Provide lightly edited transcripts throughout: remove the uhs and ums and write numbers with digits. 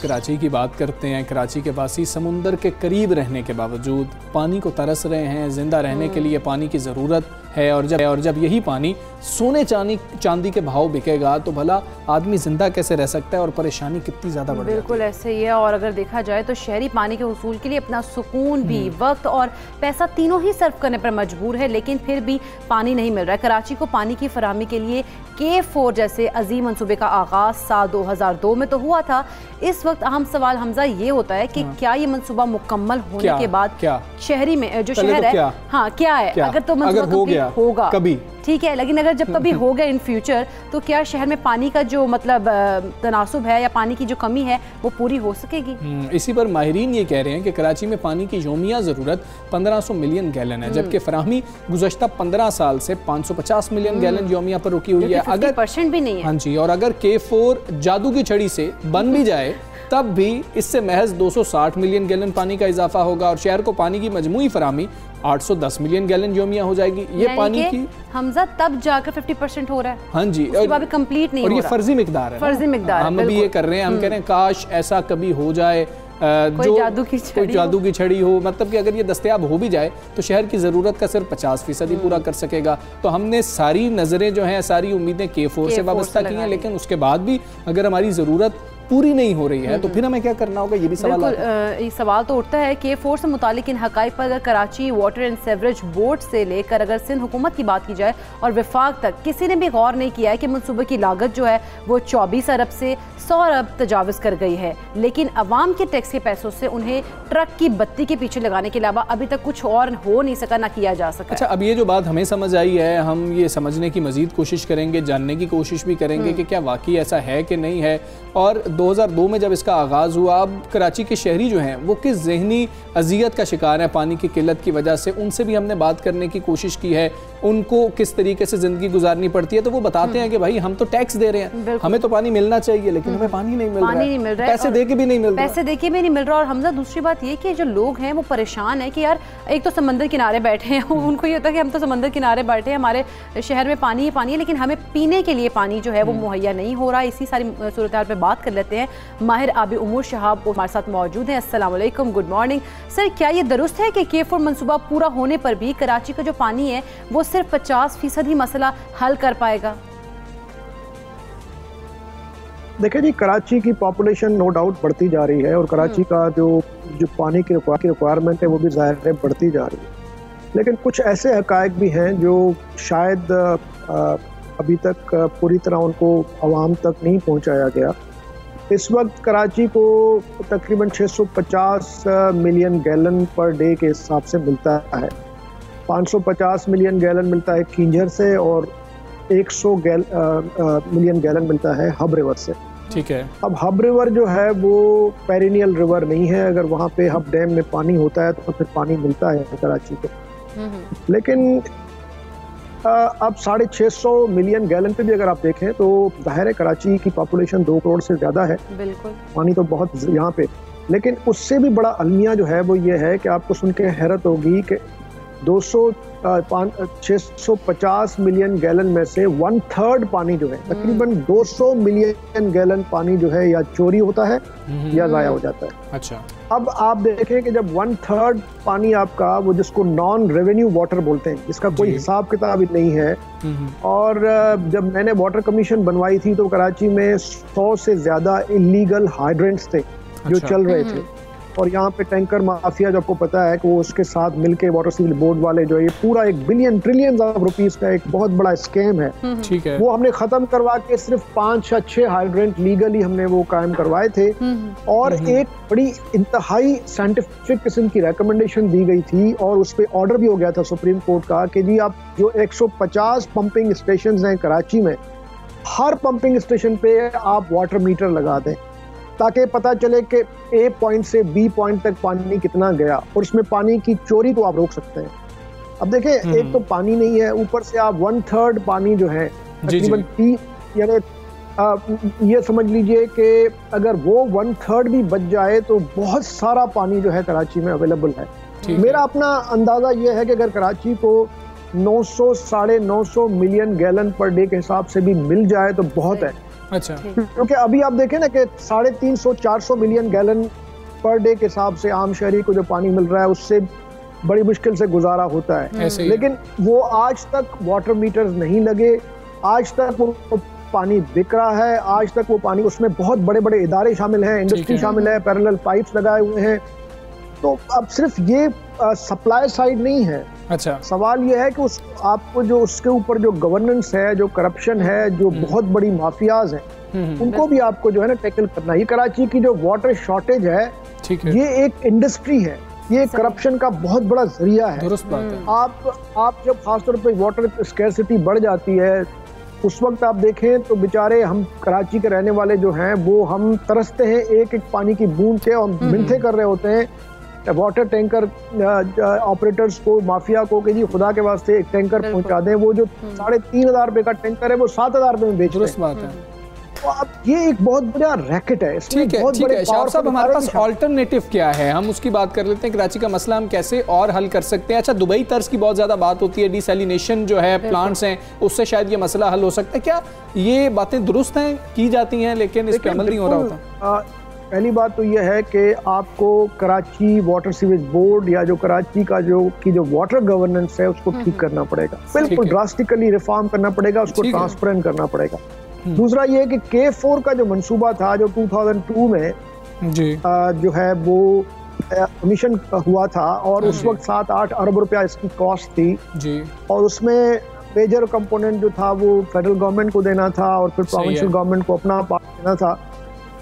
कराची की बात करते हैं, कराची के वासी समुंदर के करीब रहने के बावजूद पानी को तरस रहे हैं। ज़िंदा रहने के लिए पानी की ज़रूरत है और जब यही पानी सोने चांदी के भाव बिकेगा तो भला आदमी जिंदा कैसे रह सकता है और परेशानी कितनी ज़्यादा बढ़ जाती है। बिल्कुल ऐसे ही है। और अगर देखा जाए तो शहरी पानी के उसूल के लिए अपना सुकून भी, वक्त और पैसा तीनों ही सर्व करने पर मजबूर है, लेकिन फिर भी पानी नहीं मिल रहा है। कराची को पानी की फराहमी के लिए K4 जैसे अजीम मंसूबे का आगाज साल 2002 में तो हुआ था। इस वक्त अहम सवाल हमजा ये होता है कि क्या ये मंसूबा मुकम्मल होने के बाद शहरी में जो शहर है क्या है, अगर तो मंसूबा होगा कभी ठीक है, लेकिन अगर जब कभी हो गया इन फ्यूचर तो क्या शहर में पानी का जो मतलब तनासुब है या पानी की जो कमी है वो पूरी हो सकेगी? इसी पर माहिरीन ये कह रहे हैं कि कराची में पानी की यौमिया ज़रूरत 1500 मिलियन गैलन है, जबकि फराहमी गुज़श्ता 15 साल से 550 मिलियन गैलन यौमिया पर रुकी हुई है। अगर 50% भी नहीं है। हाँ जी, और अगर K4 जादू की छड़ी से बन भी जाए तब भी इससे महज 260 मिलियन गैलन पानी का इजाफा होगा और शहर को पानी की मजमूई फराहमी 810 मिलियन गैलन यौमिया हो जाएगी। ये पानी की हमजा तब जाकर 50% हो रहा है। हाँ जी, और कंप्लीट नहीं और हो ये रहा। फर्जी मिकदार है, फर्जी मिकदार हम भी ये कर रहे हैं। हम कह रहे हैं काश ऐसा कभी हो जाए कोई जादू की छड़ी हो, मतलब कि अगर ये दस्तयाब हो भी जाए तो शहर की ज़रूरत का सिर्फ 50% ही पूरा कर सकेगा। तो हमने सारी नज़रें जो हैं, सारी उम्मीदें K4 से वाबस्ता की हैं, लेकिन उसके बाद भी अगर हमारी ज़रूरत पूरी नहीं हो रही है तो फिर हमें क्या करना होगा, ये भी सवाल ये सवाल तो उठता है। K4 से मुतालिक इन हक़ाइक़ पर अगर Karachi water and sewerage board से लेकर अगर सिंध हुकूमत की बात की जाए और विफाक तक, किसी ने भी गौर नहीं किया है कि मनसूबे की लागत जो है वो 24 अरब से 100 अरब तजावज़ कर गई है, लेकिन अवाम के टैक्स के पैसों से उन्हें ट्रक की बत्ती के पीछे लगाने के अलावा अभी तक कुछ और हो नहीं सका, ना किया जा सका। अच्छा, अब ये जो बात हमें समझ आई है, हम ये समझने की मज़ीद कोशिश करेंगे, जानने की कोशिश भी करेंगे कि क्या वाकई ऐसा है कि नहीं है। और 2002 में जब इसका आगाज़ हुआ, अब कराची के शहरी जो हैं वो किस ज़हनी अजियत का शिकार है पानी की किल्लत की वजह से, उनसे भी हमने बात करने की कोशिश की है। उनको किस तरीके से ज़िंदगी गुजारनी पड़ती है, तो वो बताते हैं कि भाई हम तो टैक्स दे रहे हैं, हमें तो पानी मिलना चाहिए, लेकिन हमें पानी नहीं मिल रहा है, पैसे दे के भी नहीं मिल रहा, पैसे दे के भी नहीं मिल रहा। और हमजा दूसरी बात ये कि जो लोग हैं वो परेशान है कि यार एक तो समंदर किनारे बैठे हैं, उनको ये होता है कि हम तो समंदर किनारे बैठे हैं, हमारे शहर में पानी ही पानी है, लेकिन हमें पीने के लिए पानी जो है वो मुहैया नहीं हो रहा। इसी सारी सूरत हाल पे बात कर लेते हैं। माहिर आबी उमूर शहाब हमारे साथ मौजूद हैं। अस्सलाम वालेकुम, गुड मॉर्निंग सर। क्या ये दुरुस्त है कि K4 मंसूबा पूरा होने पर भी कराची का जो पानी है वो सिर्फ 50% ही मसला हल कर पाएगा? देखिए जी, कराची की पॉपुलेशन नो डाउट बढ़ती जा रही है और कराची का जो पानी की रिक्वायरमेंट है वो भी ज़ाहिर है बढ़ती जा रही है, लेकिन कुछ ऐसे हक़ाइक़ भी हैं जो शायद अभी तक पूरी तरह उनको आवाम तक नहीं पहुंचाया गया। इस वक्त कराची को तकरीबन 650 मिलियन गैलन पर डे के हिसाब से मिलता है। 550 मिलियन गैलन मिलता है खींजर से और 100 मिलियन गैलन मिलता है हब रिवर से। ठीक है। अब हब रिवर जो है वो पेरिनियल रिवर नहीं है, अगर वहाँ पे हब डैम में पानी होता है तो फिर पानी मिलता है कराची को, लेकिन अब 650 मिलियन गैलन पे भी अगर आप देखें तो जाहिर है कराची की पॉपुलेशन 2 करोड़ से ज़्यादा है, बिल्कुल पानी तो बहुत यहाँ पे, लेकिन उससे भी बड़ा अलमिया जो है वो ये है कि आपको सुन के हैरत होगी कि 650 मिलियन गैलन में से 1/3 पानी जो है, तकरीबन 200 मिलियन गैलन पानी जो है या चोरी होता है या ज़ाया हो जाता है। अच्छा, अब आप देखें कि जब 1/3 पानी आपका, वो जिसको नॉन रेवेन्यू वाटर बोलते हैं, जिसका कोई हिसाब किताब ही नहीं है, और जब मैंने वाटर कमीशन बनवाई थी तो कराची में 100 से ज़्यादा इलीगल हाइड्रेंट्स थे जो चल रहे थे, और यहाँ पे टैंकर माफिया जो आपको पता है कि वो उसके साथ मिलके वाटर सिविल बोर्ड वाले जो है, ये पूरा 1 बिलियन ट्रिलियन ऑफ रुपीस का एक बहुत बड़ा स्कैम है। ठीक है। वो हमने खत्म करवा के सिर्फ 5 या 6 हाइड्रेंट लीगली हमने वो कायम करवाए थे, और एक बड़ी इंतहाई साइंटिफिक किस्म की रिकमेंडेशन दी गई थी और उस पर ऑर्डर भी हो गया था सुप्रीम कोर्ट का कि जी आप जो 150 पंपिंग स्टेशन हैं कराची में, हर पंपिंग स्टेशन पे आप वाटर मीटर लगा दें ताकि पता चले कि A पॉइंट से B पॉइंट तक पानी कितना गया, और उसमें पानी की चोरी को आप रोक सकते हैं। अब देखें, एक तो पानी नहीं है, ऊपर से आप 1/3 पानी जो है तकरीबन यानी ये समझ लीजिए कि अगर वो 1/3 भी बच जाए तो बहुत सारा पानी जो है कराची में अवेलेबल है। मेरा अपना अंदाज़ा ये है कि अगर कराची को 900 साढ़े 900 मिलियन गैलन पर डे के हिसाब से भी मिल जाए तो बहुत है, अच्छा, क्योंकि अभी आप देखें ना कि 350-400 मिलियन गैलन पर डे के हिसाब से आम शहरी को जो पानी मिल रहा है उससे बड़ी मुश्किल से गुजारा होता है। लेकिन वो आज तक वाटर मीटर्स नहीं लगे, आज तक वो पानी बिक रहा है, आज तक वो पानी, उसमें बहुत बड़े बड़े इदारे शामिल हैं, इंडस्ट्री शामिल है, पैरेलल पाइप्स लगाए हुए हैं। तो अब सिर्फ ये सप्लाई साइड नहीं है। अच्छा, सवाल ये है कि उस आपको जो उसके ऊपर जो गवर्नेंस है, जो करप्शन है, जो बहुत बड़ी माफियाज हैं, उनको भी आपको जो है ना टैकल करना है। ये कराची की जो वाटर शॉर्टेज है, ये एक इंडस्ट्री है, ये करप्शन का बहुत बड़ा जरिया है। दुरुस्त बात है। आप जब खासतौर पे वाटर स्कैरसिटी बढ़ जाती है उस वक्त आप देखें तो बेचारे हम कराची के रहने वाले जो हैं वो हम तरसते हैं एक एक पानी की बूंद के, और मिन्नतें कर रहे होते हैं वाटर टैंकर ऑपरेटर्स को, माफिया को कि जी खुदा के वास्ते एक टैंकर पहुंचा दें। वो जो 3,500 रुपए का टैंकर है वो 7,000 रुपए में बेच रहे हैं। तो अब ये एक बहुत बड़ा रैकेट है। ठीक है शाह साहब, हमारे पास ऑल्टरनेटिव क्या है, हम उसकी बात कर लेते हैं। कराची का मसला हम कैसे और हल कर सकते हैं? अच्छा, दुबई तर्ज की बहुत ज़्यादा बात होती है, डिसैलिनेशन जो है प्लांट्स हैं उससे शायद ये मसला हल हो सकता है। क्या ये बातें दुरुस्त हैं, की जाती हैं, लेकिन इस पर अमल नहीं हो रहा होता? पहली बात तो यह है कि आपको कराची वाटर सीवेज बोर्ड या जो कराची का जो वाटर गवर्नेंस है उसको ठीक करना पड़ेगा, बिल्कुल ड्रास्टिकली रिफॉर्म करना पड़ेगा, उसको ट्रांसपेरेंट करना पड़ेगा। दूसरा ये कि K4 का जो मंसूबा था जो 2002 में जो है वो कमीशन हुआ था और उस वक्त 7-8 अरब रुपया इसकी कॉस्ट थी जी, और उसमें मेजर कंपोनेंट जो था वो फेडरल गवर्नमेंट को देना था और फिर प्रोविंशियल गवर्नमेंट को अपना पार्ट देना था।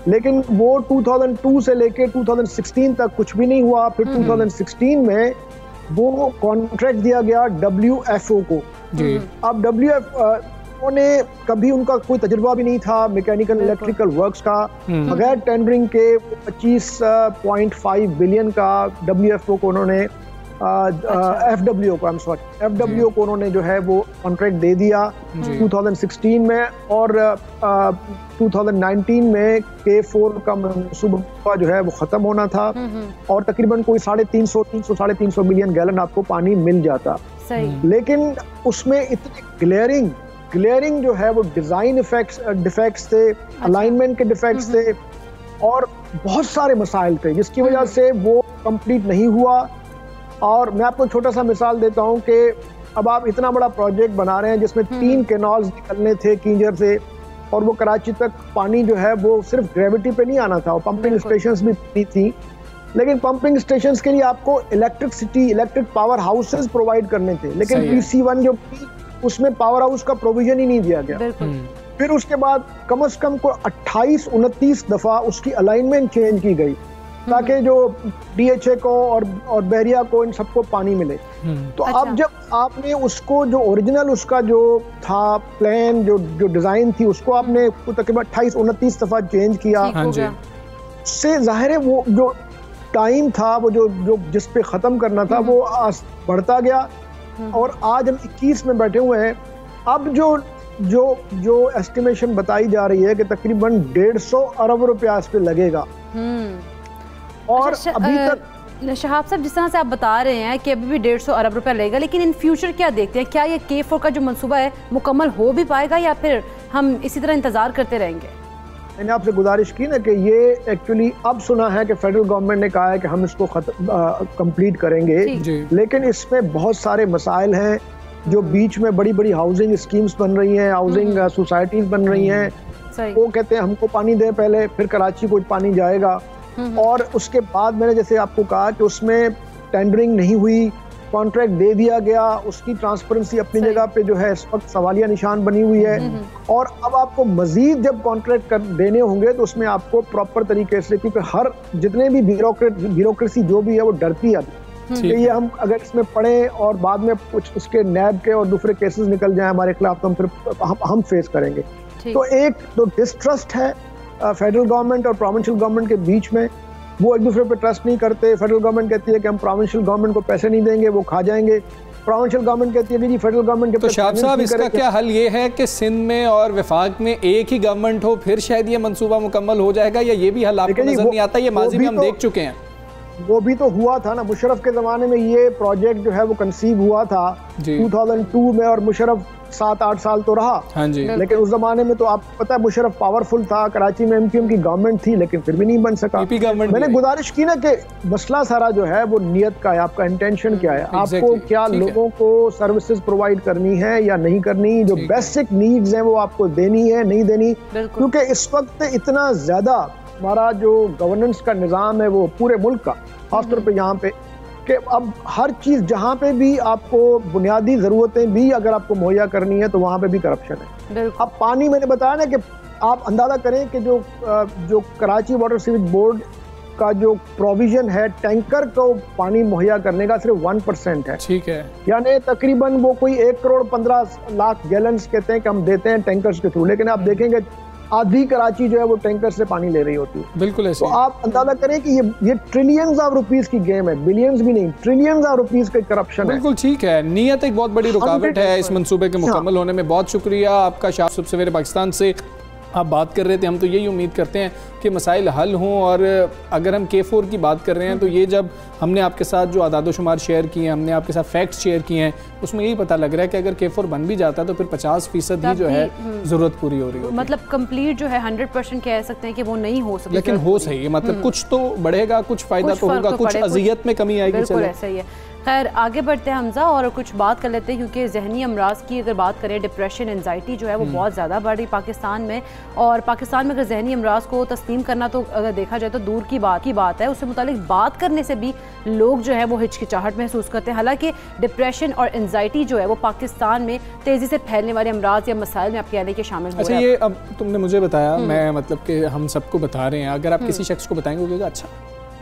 लेकिन वो 2002 से लेके 2016 तक कुछ भी नहीं हुआ। फिर 2016 में वो कॉन्ट्रैक्ट दिया गया WFO को जी। अब WFO ने कभी उनका कोई तजुर्बा भी नहीं था मैकेनिकल इलेक्ट्रिकल वर्क्स का, बगैर टेंडरिंग के 25.5 बिलियन का WFO को उन्होंने FWO को उन्होंने जो है वो कॉन्ट्रैक्ट दे दिया 2016 में, और 2019 में K4 का मंसूबा जो है वो खत्म होना था और तकरीबन कोई 350 मिलियन गैलन आपको पानी मिल जाता। लेकिन उसमें इतने ग्लेयरिंग जो है वो डिजाइन डिफेक्ट्स थे, अलाइनमेंट के डिफेक्ट्स थे और बहुत सारे मसाइल थे जिसकी वजह से वो कंप्लीट नहीं हुआ। और मैं आपको छोटा सा मिसाल देता हूं कि अब आप इतना बड़ा प्रोजेक्ट बना रहे हैं जिसमें 3 कैनाल्स निकलने थे कींजर से, और वो कराची तक पानी जो है वो सिर्फ ग्रेविटी पे नहीं आना था, और पंपिंग स्टेशंस भी नहीं थी। लेकिन पंपिंग स्टेशंस के लिए आपको इलेक्ट्रिक पावर हाउसेस प्रोवाइड करने थे, लेकिन PC1 जो उसमें पावर हाउस का प्रोविजन ही नहीं दिया गया। फिर उसके बाद कम से कम को 28-29 दफा उसकी अलाइनमेंट चेंज की गई ताकि जो DHA को और बहरिया को इन सबको पानी मिले। तो अब जब आपने उसको जो ओरिजिनल उसका जो था प्लान जो डिजाइन थी उसको आपने तकरीबन 28-29 दफा चेंज किया, उससे जाहिर है वो जो टाइम था वो जो जिस पे खत्म करना था वो बढ़ता गया, और आज हम 21 में बैठे हुए हैं। अब जो एस्टिमेशन बताई जा रही है कि तकरीबन 150 अरब रुपया इस पे लगेगा। और अभी तक शहाब साहब जिस तरह से आप बता रहे हैं कि अभी भी 150 अरब रुपया लगेगा, लेकिन इन फ्यूचर क्या देखते हैं? क्या ये K4 का जो मंसूबा है मुकम्मल हो भी पाएगा या फिर हम इसी तरह इंतजार करते रहेंगे? मैंने आपसे गुजारिश की ना कि ये एक्चुअली अब सुना है कि फेडरल गवर्नमेंट ने कहा है कि हम इसको कंप्लीट करेंगे, लेकिन इसमें बहुत सारे मसाइल हैं जो बीच में बड़ी बड़ी हाउसिंग स्कीम्स बन रही हैं, हाउसिंग सोसाइटीज बन रही हैं। वो कहते हैं हमको पानी दें पहले, फिर कराची को पानी जाएगा, और उसके बाद मैंने जैसे आपको कहा कि उसमें टेंडरिंग नहीं हुई, कॉन्ट्रैक्ट दे दिया गया, उसकी ट्रांसपेरेंसी अपनी जगह पे जो है इस वक्त सवालिया निशान बनी हुई है। और अब आपको मजीद जब कॉन्ट्रैक्ट देने होंगे तो उसमें आपको प्रॉपर तरीके से, क्योंकि हर जितने भी ब्यूरोक्रेसी जो भी है वो डरती है कि ये हम अगर इसमें पढ़े और बाद में कुछ उसके नैब के और दूसरे केसेस निकल जाए हमारे खिलाफ तो हम फिर हम फेस करेंगे। तो एक तो डिस्ट्रस्ट है फेडरल गवर्नमेंट और प्रोविंशियल गवर्नमेंट के बीच में, वो एक दूसरे पे ट्रस्ट नहीं करते। फेडरल गवर्नमेंट कहती है कि हम प्रोविंशियल गवर्नमेंट को पैसे नहीं देंगे, वो खा जाएंगे। प्रोविंशियल गवर्नमेंट कहती है कि जी फेडरल गवर्नमेंट के। तो शाह साहब इसका क्या हल ये है कि सिंध में और वफाक में एक ही गवर्नमेंट हो, फिर शायद ये मंसूबा मुकम्मल हो जाएगा, या ये भी हल आपको नजर नहीं आता? ये माजी में हम देख चुके हैं, वो भी तो हुआ था ना, मुशर्रफ के ज़माने में ये प्रोजेक्ट जो है वो कंसीव हुआ था 2002 में, और मुशर्रफ 7-8 साल तो रहा। हाँ जी। लेकिन उस जमाने में तो आप पता है मुशर्रफ पावरफुल था, कराची में MQM की गवर्नमेंट थी, लेकिन फिर भी नहीं बन सका। मैंने गुजारिश की ना कि मसला सारा जो है वो नियत का है, आपका इंटेंशन क्या है, आपको क्या लोगों को सर्विसेज प्रोवाइड करनी है या नहीं करनी, जो बेसिक नीड्स हैं वो आपको देनी है नहीं देनी। क्योंकि इस वक्त इतना ज्यादा हमारा जो गवर्नेंस का निज़ाम है वो पूरे मुल्क का, खासतौर पे यहाँ पे, कि अब हर चीज़ जहाँ पे भी आपको बुनियादी ज़रूरतें भी अगर आपको मुहैया करनी है तो वहाँ पे भी करप्शन है। अब पानी, मैंने बताया ना कि आप अंदाज़ा करें कि जो कराची वाटर सीवेज बोर्ड का जो प्रोविजन है टैंकर को पानी मुहैया करने का सिर्फ 1% है। ठीक है, यानी तकरीबन वो कोई 1,15,00,000 गैलन्स कहते हैं कि हम देते हैं टैंकर्स के थ्रू, लेकिन आप देखेंगे आधी कराची जो है वो टैंकर से पानी ले रही होती है। बिल्कुल ऐसे। तो आप अंदाजा करें कि ये ट्रिलियंस ऑफ रुपीस की गेम है, बिलियंस भी नहीं, ट्रिलियंस ऑफ रुपीस का करप्शन है। बिल्कुल ठीक है, नीयत एक बहुत बड़ी रुकावट है इस मंसूबे के मुकम्मल होने में। बहुत शुक्रिया आपका शाह सुबह सवेरे पाकिस्तान से आप बात कर रहे थे। हम तो यही उम्मीद करते हैं कि मसाइल हल हों, और अगर हम K4 की बात कर रहे हैं तो ये जब हमने आपके साथ जो आदादोशुमार शेयर किए हैं, हमने आपके साथ फैक्ट्स शेयर किए हैं, उसमें यही पता लग रहा है कि अगर K4 बन भी जाता है तो फिर 50% ही जो है ज़रूरत पूरी हो रही है। मतलब कंप्लीट जो है 100% कह सकते हैं कि वो नहीं हो सकता, लेकिन हो सही है, मतलब कुछ तो बढ़ेगा, कुछ फ़ायदा तो होगा, कुछ अज़ियत में कमी आएगी। बिल्कुल ऐसा ही है। खैर आगे बढ़ते हैं हमजा और कुछ बात कर लेते हैं, क्योंकि जहनी अमराज की अगर बात करें, डिप्रेशन, एंजाइटी जो है वो बहुत ज़्यादा बढ़ रही पाकिस्तान में। और पाकिस्तान में अगर जहनी अमराज को तस्लीम करना तो अगर देखा जाए तो दूर की बात है, उससे मुतालिक बात करने से भी लोग जो है वो हिचकिचाहट महसूस करते हैं। हालांकि डिप्रेशन और एंजाइटी जो है वो पाकिस्तान में तेज़ी से फैलने वाले अमराज या मसाइल में आप कह लें कि शामिल हो। अच्छा, ये अब तुमने मुझे बताया, मैं मतलब कि हम सबको बता रहे हैं, अगर आप किसी शख्स को बताएंगे वो अच्छा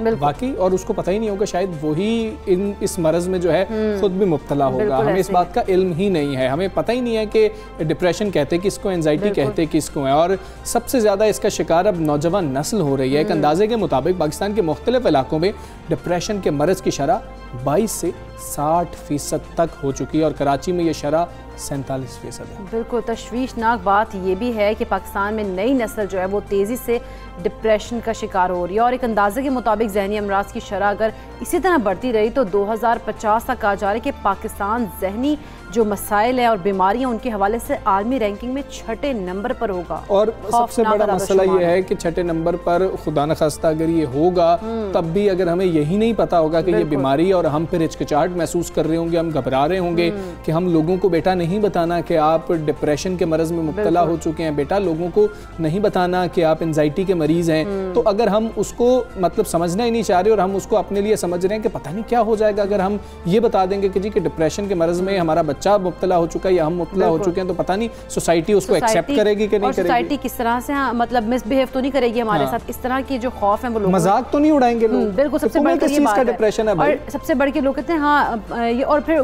बाकी, और उसको पता ही नहीं होगा शायद वही इस मरज में जो है खुद भी मुब्तला होगा। हमें इस बात का इल्म ही नहीं है, हमें पता ही नहीं है कि डिप्रेशन कहते किसको, एंजाइटी कहते किसको है। और सबसे ज़्यादा इसका शिकार अब नौजवान नस्ल हो रही है। एक अंदाजे के मुताबिक पाकिस्तान के मुख्तलिफ इलाकों में डिप्रेशन के मरज की शरह 22 से 60% तक हो चुकी है, और कराची में ये शरह 47% है। बिल्कुल तशवीशनाक बात ये भी है कि पाकिस्तान में नई नस्ल जो है वो तेज़ी से डिप्रेशन का शिकार हो रही है, और एक अंदाजे के मुताबिक जहनी अमराज की शरह अगर इसी तरह बढ़ती रही तो 2050 तक कहा जा रहा है कि पाकिस्तान जहनी जो मसाइल है और बीमारियां उनके हवाले से आलमी रैंकिंग में 6ठे नंबर पर होगा। और सबसे बड़ा मसला ये है कि 6ठे नंबर पर खुदा न खास्ता अगर ये होगा तब भी अगर हमें यही नहीं पता होगा कि ये बीमारी, और हम फिर हिचकिचाहट महसूस कर रहे होंगे, हम घबरा रहे होंगे कि हम लोगों को बेटा नहीं बताना कि आप डिप्रेशन के मरज में मुब्तला हो चुके हैं, बेटा लोगों को नहीं बताना कि आप एंजाइटी के मरीज हैं। तो अगर हम उसको मतलब समझना ही नहीं चाह रहे और हम उसको अपने लिए समझ रहे हैं कि पता नहीं क्या हो जाएगा अगर हम ये बता देंगे कि जी कि डिप्रेशन के मरज में हमारा बच्चा मुब्तला हो चुका है या हम मुब्तला हो चुके हैं, तो पता नहीं सोसाइटी उसको एक्सेप्ट करेगी कि नहीं करेगी, सोसाइटी किस तरह से मतलब मिसबिहेव तो नहीं करेगी हमारे साथ। इस तरह की जो खौफ है वो लोग मजाक तो नहीं उड़ाएंगे लोग। बिल्कुल, सबसे बढ़कर ये बात है। डिप्रेशन है भाई, और सबसे बढ़ के लोग कहते हैं हाँ ये, और फिर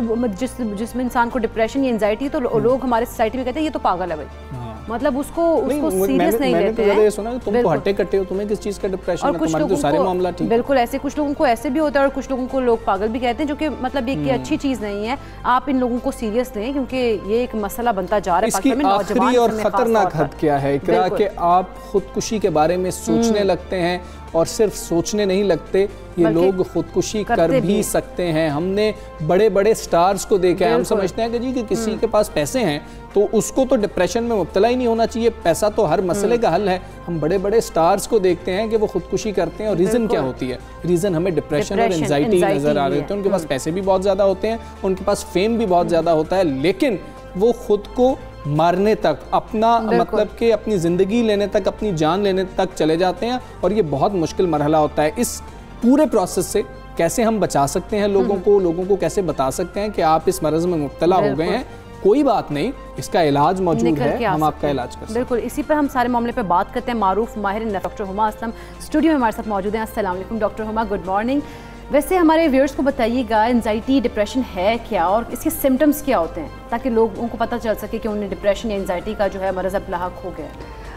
जिसमें इंसान को डिप्रेशन या एंजाइटी, तो लोग हमारे सोसाइटी में कहते हैं ये तो पागल है भाई, मतलब उसको सीरियस नहीं लेते हैं। मैंने सुना तुम तो हट्टे कट्टे हो, तुम्हें किस चीज का डिप्रेशन है, तुम्हारे तो सारे मामला ठीक। बिल्कुल ऐसे, कुछ लोगों को ऐसे भी होता है और कुछ लोगों को लोग पागल भी कहते हैं, जो कि मतलब ये अच्छी चीज नहीं है। आप इन लोगों को सीरियस लें क्योंकि ये एक मसला बनता जा रहा है पाकिस्तान में। आखिरी और खतरनाक हद क्या है इकरा, कि आप खुदकुशी के बारे में सोचने लगते हैं, और सिर्फ सोचने नहीं लगते, ये लोग खुदकुशी कर भी सकते हैं। हमने बड़े बड़े स्टार्स को देखा है, हम समझते हैं कि जी कि किसी के पास पैसे हैं तो उसको तो डिप्रेशन में मुब्तला ही नहीं होना चाहिए, पैसा तो हर मसले का हल है। हम बड़े बड़े स्टार्स को देखते हैं कि वो खुदकुशी करते हैं, और रीज़न क्या होती है? रीज़न हमें डिप्रेशन और एंजाइटी नज़र आ रहे होते हैं। उनके पास पैसे भी बहुत ज़्यादा होते हैं, उनके पास फेम भी बहुत ज़्यादा होता है, लेकिन वो खुद को मारने तक, अपना मतलब कि अपनी ज़िंदगी लेने तक, अपनी जान लेने तक चले जाते हैं, और ये बहुत मुश्किल मरहला होता है। इस पूरे प्रोसेस से कैसे हम बचा सकते हैं लोगों को कैसे बता सकते हैं कि आप इस मरज़ में मुब्तला हो गए हैं, कोई बात नहीं, इसका इलाज मौजूद है, हम आपका इलाज कर सकते हैं। बिल्कुल, इसी पर हम सारे मामले पे बात करते हैं। मारूफ माहिर डॉक्टर हुमा असलम स्टूडियो में हमारे साथ मौजूद हैं। अस्सलाम वालेकुम डॉक्टर हुमा, गुड मॉर्निंग। वैसे हमारे व्यूअर्स को बताइएगा एंजाइटी डिप्रेशन है क्या और इसके सिम्टम्स क्या होते हैं, ताकि लोगों को पता चल सके कि उन्हें डिप्रेशन या एंजाइटी का जो है मरज़ अब लाहक हो गया।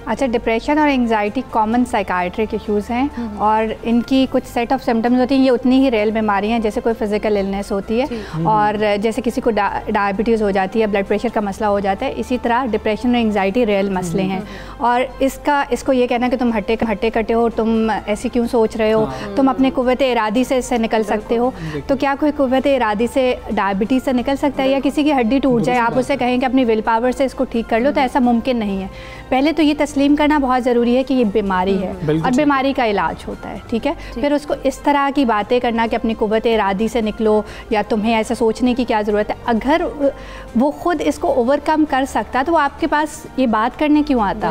अच्छा, डिप्रेशन और एंजाइटी कॉमन साइकाइट्रिक इश्यूज़ हैं और इनकी कुछ सेट ऑफ सिम्टम्स होती हैं। ये उतनी ही रियल बीमारी हैं जैसे कोई फिजिकल इलनेस होती है और जैसे किसी को डायबिटीज़ हो जाती है, ब्लड प्रेशर का मसला हो जाता है, इसी तरह डिप्रेशन और एंजाइटी रियल मसले हैं। और इसको ये कहना कि तुम हट्टे कट्टे हो, तुम ऐसे क्यों सोच रहे हो, तुम अपने कुव्वत इरादी से इससे निकल सकते हो। तो क्या कोई कुव्वत इरादी से डायबिटीज़ से निकल सकता है? या किसी की हड्डी टूट जाए, आप उससे कहें कि अपनी विल पावर से इसको ठीक कर लो, तो ऐसा मुमकिन नहीं है। पहले तो ये तस्लीम करना बहुत ज़रूरी है कि ये बीमारी है और बीमारी का इलाज होता है, ठीक है। फिर उसको इस तरह की बातें करना कि अपनी कुव्वत इरादी से निकलो या तुम्हें ऐसा सोचने की क्या ज़रूरत है, अगर वो खुद इसको ओवरकम कर सकता तो वो आपके पास ये बात करने क्यों आता।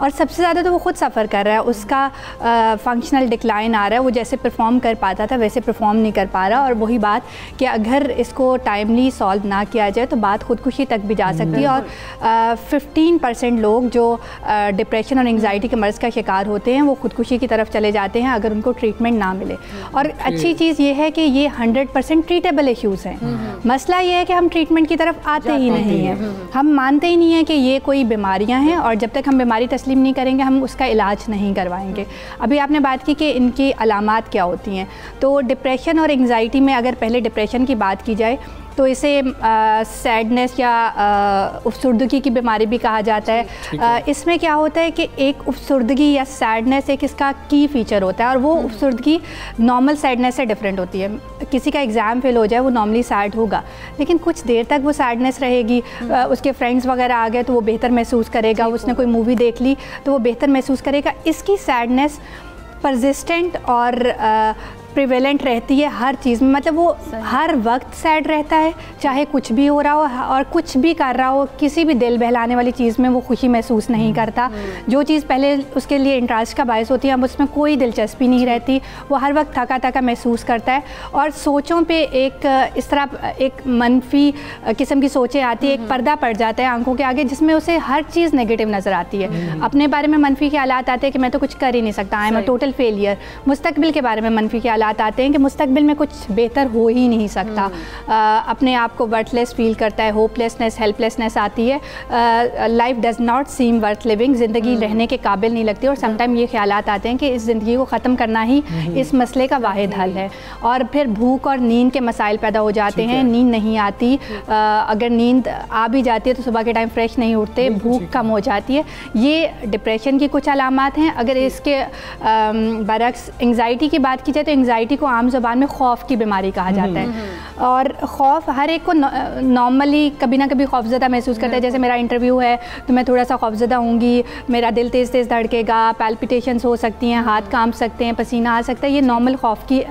और सबसे ज़्यादा तो वो खुद सफ़र कर रहा है, उसका फंक्शनल डिक्लाइन आ रहा है, वो जैसे परफॉर्म कर पाता था वैसे परफॉर्म नहीं कर पा रहा। और वही बात कि अगर इसको टाइमली सॉल्व ना किया जाए तो बात खुदकुशी तक भी जा सकती है। और 15% लोग जो डिप्रेशन और एंजाइटी के मर्ज़ का शिकार होते हैं वो खुदकुशी की तरफ चले जाते हैं अगर उनको ट्रीटमेंट ना मिले। और अच्छी चीज़ ये है कि ये 100% ट्रीटेबल इश्यूज़ हैं। मसला ये है कि हम ट्रीटमेंट की तरफ आते ही नहीं हैं, हम मानते ही नहीं हैं कि ये कोई बीमारियां हैं और जब तक हम बीमारी तस्लीम नहीं करेंगे हम उसका इलाज नहीं करवाएंगे। अभी आपने बात की कि इनकी अलामात क्या होती हैं, तो डिप्रेशन और एंजाइटी में अगर पहले डिप्रेशन की बात की जाए तो इसे सैडनेस या अफसुर्दगी की बीमारी भी कहा जाता है। इसमें क्या होता है कि एक अफसुर्दगी या सैडनेस एक इसका की फ़ीचर होता है और वो अफसुर्दगी नॉर्मल सैडनेस से डिफरेंट होती है। किसी का एग्ज़ाम फेल हो जाए वो नॉर्मली सैड होगा, लेकिन कुछ देर तक वो सैडनेस रहेगी। उसके फ्रेंड्स वगैरह आ गए तो वो बेहतर महसूस करेगा, उसने कोई मूवी देख ली तो वो बेहतर महसूस करेगा। इसकी सैडनेस परसिस्टेंट और प्रिवेलेंट रहती है हर चीज़ में, मतलब वो हर वक्त सैड रहता है, चाहे कुछ भी हो रहा हो और कुछ भी कर रहा हो, किसी भी दिल बहलाने वाली चीज़ में वो खुशी महसूस नहीं करता। जो चीज़ पहले उसके लिए इंटरेस्ट का बायस होती है अब उसमें कोई दिलचस्पी नहीं रहती, वो हर वक्त थका थका महसूस करता है और सोचों पे एक इस तरह एक मनफी किस्म की सोचें आती है, एक पर्दा पड़ जाता है आंखों के आगे जिसमें उसे हर चीज़ नेगेटिव नज़र आती है। अपने बारे में मनफी ख्यालात आते हैं कि मैं तो कुछ कर ही नहीं सकता, I am a total failure. मुस्तकबिल के बारे में मनफी ख्यालात आते हैं कि मुस्तकबिल में कुछ बेहतर हो ही नहीं सकता। अपने आप को वर्थलेस फील करता है, होपलेसनेस, हेल्पलेसनेस आती है। Life does not seem worth living, ज़िंदगी रहने के काबिल नहीं लगती। और समटाइम ये ख्यालात आते हैं कि इस ज़िंदगी को ख़त्म करना ही इस मसले का वाहिद हल है। और फिर भूख और नींद के मसाइल पैदा हो जाते हैं, नींद नहीं आती, अगर नींद आ भी जाती है तो सुबह के टाइम फ्रेश नहीं उठते, भूख कम हो जाती है। ये डिप्रेशन की कुछ अलामात हैं। अगर इसके बरक्स एंजाइटी की बात की जाए तो एंजाइटी को आम ज़बान में खौफ की बीमारी कहा जाता है। और खौफ हर एक को नॉर्मली कभी ना कभी खौफज़दा महसूस करता है। जैसे मेरा इंटरव्यू है तो मैं थोड़ा सा खौफज़दा होंगी, मेरा दिल तेज़ तेज़ धड़केगा, पैल्पिटेशंस हो सकती हैं, हाथ कांप सकते हैं, पसीना आ सकता है। ये नॉर्मल खौफ की,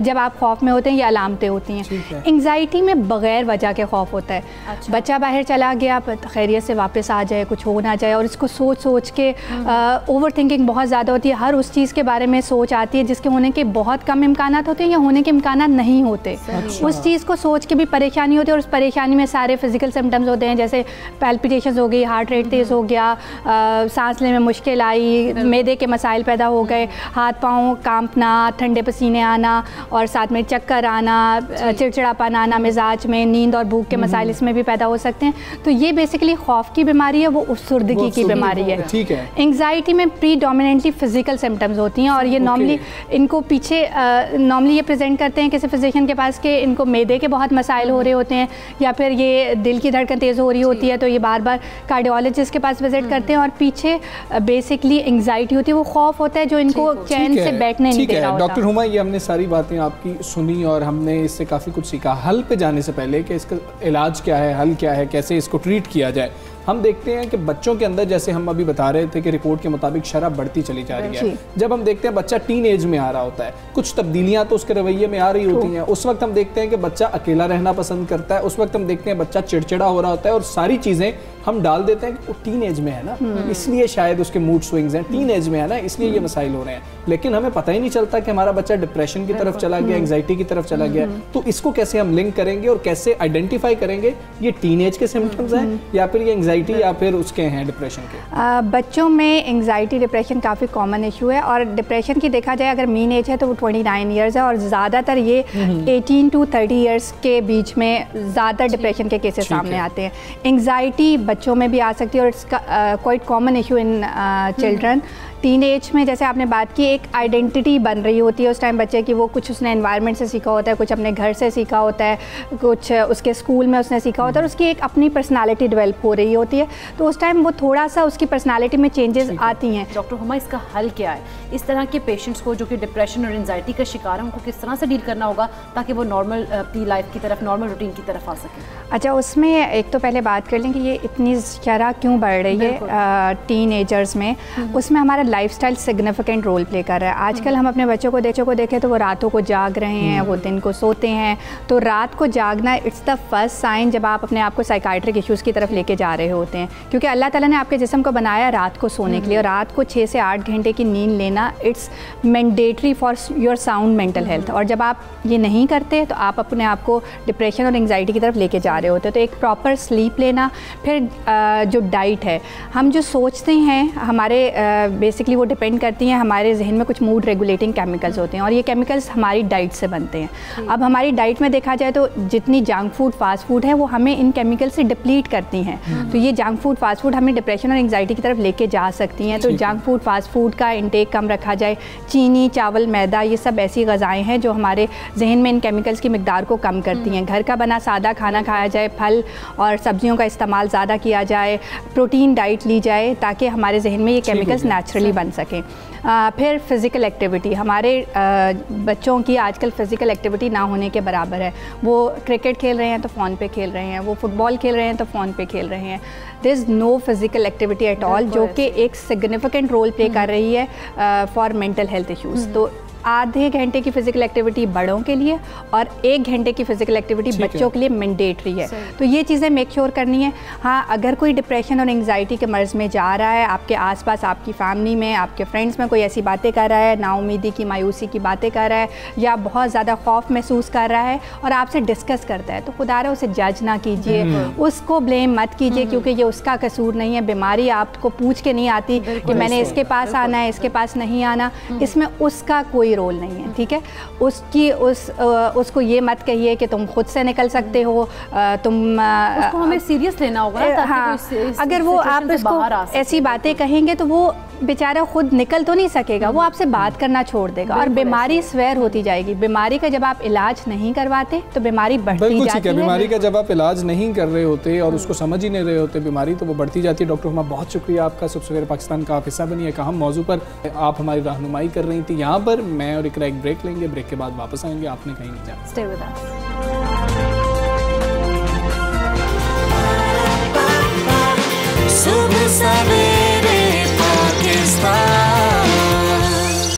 जब आप खौफ में होते हैं ये अलामतें होती हैं। एंग्जाइटी में बग़ैर वजह के खौफ होता है। अच्छा। बच्चा बाहर चला गया, खैरियत से वापस आ जाए, कुछ हो ना जाए, और इसको सोच सोच के ओवर थिंकिंग बहुत ज़्यादा होती है। हर उस चीज़ के बारे में सोच आती है जिसके होने के बहुत कम इम्कानात होते हैं या होने के इम्कानात नहीं होते। उस चीज़ को सोच के भी परेशानी होती है और उस परेशानी में सारे फिजिकल सिम्टम्स होते हैं, जैसे पैल्पिटेशंस हो गई, हार्ट रेट तेज़ हो गया, सांस लेने में मुश्किल आई, मैदे के मसाइल पैदा हो गए, हाथ पाँव कांपना, ठंडे पसीने आना और साथ में चक्कर आना, चिड़चिड़ापन आना मिजाज में, नींद और भूख के मसाइल इसमें भी पैदा हो सकते हैं। तो ये बेसिकली खौफ की बीमारी है, वो अफसुर्दगी की बीमारी है। ठीक है। एंग्जाइटी में प्रीडोमिनेंटली फिजिकल सिम्टम्स होती हैं और ये नॉर्मली इनको पीछे नॉर्मली ये प्रेजेंट करते हैं किसी फिजिशियन के पास कि इनको मैदे के बहुत मसाइल हो रहे होते हैं या फिर ये दिल की धड़कन तेज़ हो रही होती है, तो ये बार बार कार्डियोलॉजिस्ट के पास विजिट करते हैं और पीछे बेसिकली एंग्जाइटी होती है, वो खौफ होता है जो इनको चैन से बैठने नहीं दे रहा होता। डॉक्टर हुमा, ये हमने सारी बातें आपकी सुनी और हमने इससे काफ़ी कुछ सीखा। हल पे जाने से पहले कि इसका इलाज क्या है, हल क्या है, कैसे इसको ट्रीट किया जाए, हम देखते हैं कि बच्चों के अंदर, जैसे हम अभी बता रहे थे कि रिपोर्ट के मुताबिक शराब बढ़ती चली जा रही है। जब हम देखते हैं बच्चा टीन एज में आ रहा होता है, कुछ तब्दीलियां तो उसके रवैये में आ रही होती हैं, उस वक्त हम देखते हैं कि बच्चा अकेला रहना पसंद करता है, उस वक्त हम देखते हैं बच्चा चिड़चिड़ा हो रहा होता है और सारी चीज़ें हम डाल देते हैं कि वो टीन एज में है ना, इसलिए शायद उसके मूड स्विंग्स हैं, टीन एज में है ना इसलिए ये मसाइल हो रहे हैं। लेकिन हमें पता ही नहीं चलता कि हमारा बच्चा डिप्रेशन की तरफ चला गया, एंग्जाइटी की तरफ चला गया। तो इसको कैसे हम लिंक करेंगे और कैसे आइडेंटिफाई करेंगे ये टीन एज के सिम्टम्स हैं या फिर ये एंग्जाइटी या फिर उसके हैं डिप्रेशन के? बच्चों में एंग्जाइटी डिप्रेशन काफ़ी कॉमन इशू है और डिप्रेशन की देखा जाए अगर मीन एज है तो वो 29 ईयर्स है और ज़्यादातर ये 18 to 30 ईयर्स के बीच में ज़्यादा डिप्रेशन के केसेस सामने आते हैं। एंग्जाइटी बच्चों में भी आ सकती है और इसका quite common issue in children. Teen age में जैसे आपने बात की, एक आइडेंटिटी बन रही होती है उस टाइम बच्चे की, वो कुछ उसने एनवायरनमेंट से सीखा होता है, कुछ अपने घर से सीखा होता है, कुछ उसके स्कूल में उसने सीखा होता है, और उसकी एक अपनी पर्सनालिटी डेवलप हो रही होती है, तो उस टाइम वो थोड़ा सा उसकी पर्सनालिटी में चेंजेस आती हैं। डॉक्टर हुमा, इसका हल क्या है? इस तरह के पेशेंट्स को जो कि डिप्रेशन और एंजाइटी का शिकार है, उनको किस तरह से डील करना होगा ताकि वो नॉर्मल अपनी लाइफ की तरफ, नॉर्मल रूटीन की तरफ आ सके? अच्छा, उसमें एक तो पहले बात कर लें कि ये इतनी शरह क्यों बढ़ रही है टीन एजर्स में। उसमें हमारा लाइफस्टाइल सिग्निफिकेंट रोल प्ले कर रहा है। आजकल हम अपने बच्चों को देखें तो वो रातों को जाग रहे हैं, वो दिन को सोते हैं। तो रात को जागना इट्स द फर्स्ट साइन जब आप अपने आप को साइकाइट्रिक इश्यूज़ की तरफ लेके जा रहे होते हैं, क्योंकि अल्लाह ताला ने आपके जिस्म को बनाया रात को सोने के लिए, और रात को 6 से 8 घंटे की नींद लेना it's mandatory for your sound mental health. और जब आप ये नहीं करते तो आप अपने आप को डिप्रेशन और एंग्जाइटी की तरफ लेके जा रहे होते हैं। तो एक प्रॉपर स्लीप लेना, फिर जो डाइट है, हम जो सोचते हैं हमारे बेसिकली वो डिपेंड करती हैं, हमारे जहन में कुछ मूड रेगुलेटिंग केमिकल्स होते हैं और ये केमिकल्स हमारी डाइट से बनते हैं। अब हमारी डाइट में देखा जाए तो जितनी जंक फूड फास्ट फूड है वो हमें इन केमिकल से डिप्लीट करती हैं। तो ये जंक फूड फास्ट फूड हमें डिप्रेशन और एंग्जाइटी की तरफ लेके जा सकती हैं। तो जंक फूड फास्ट फूड का इंटेक कम रखा जाए, चीनी, चावल, मैदा, ये सब ऐसी ग़िज़ाएँ हैं जो हमारे जहन में इन केमिकल्स की मिकदार को कम करती हैं। घर का बना सादा खाना खाया जाए, फल और सब्जियों का इस्तेमाल ज़्यादा किया जाए, प्रोटीन डाइट ली जाए ताकि हमारे जहन में ये केमिकल्स नेचुरली बन सकें। फिर फ़िज़िकल एक्टिविटी, हमारे बच्चों की आजकल फ़िज़िकल एक्टिविटी ना होने के बराबर है। वो क्रिकेट खेल रहे हैं तो फ़ोन पे खेल रहे हैं, वो फुटबॉल खेल रहे हैं तो फ़ोन पे खेल रहे हैं। There is no physical activity at all, जो कि एक सिग्निफिकेंट रोल प्ले कर रही है फॉर मेंटल हेल्थ इश्यूज़। तो आधे घंटे की फ़िज़िकल एक्टिविटी बड़ों के लिए और 1 घंटे की फ़िज़िकल एक्टिविटी बच्चों के लिए मैंडेटरी है। तो ये चीज़ें मेक श्योर करनी है। हाँ, अगर कोई डिप्रेशन और एंग्जाइटी के मर्ज़ में जा रहा है, आपके आसपास, आपकी फैमिली में, आपके फ्रेंड्स में कोई ऐसी बातें कर रहा है, नाउमीदी की, मायूसी की बातें कर रहा है, या बहुत ज़्यादा खौफ महसूस कर रहा है और आपसे डिस्कस करता है, तो खुदारा उसे जज ना कीजिए, उसको ब्लेम मत कीजिए, क्योंकि ये उसका कसूर नहीं है। बीमारी आपको पूछ के नहीं आती कि मैंने इसके पास आना है, इसके पास नहीं आना, इसमें उसका कोई रोल नहीं है। ठीक है, उसको ये मत कहिए कि तुम खुद से निकल सकते हो, उसको हमें सीरियस लेना होगा। हाँ, अगर वो आप इसको ऐसी बातें कहेंगे तो वो बेचारा खुद निकल तो नहीं सकेगा, वो आपसे बात करना छोड़ देगा और बीमारी स्वेयर होती जाएगी। बीमारी का जब आप इलाज नहीं करवाते तो बीमारी बढ़ती जाती है। बीमारी का जब आप इलाज नहीं कर रहे होते और उसको समझ ही नहीं रहे होते बीमारी, तो वो बढ़ती जाती है। डॉक्टर हुमा, बहुत शुक्रिया आपका, सुबह सवेरे पाकिस्तान का आप हिस्सा बनी, एक अहम मौजू पर आप हमारी रहनुमाई कर रही थी। यहाँ पर मैं और इकरा एक ब्रेक लेंगे, ब्रेक के बाद वापस आएंगे, आपने कहीं नहीं जाना। Stay with us.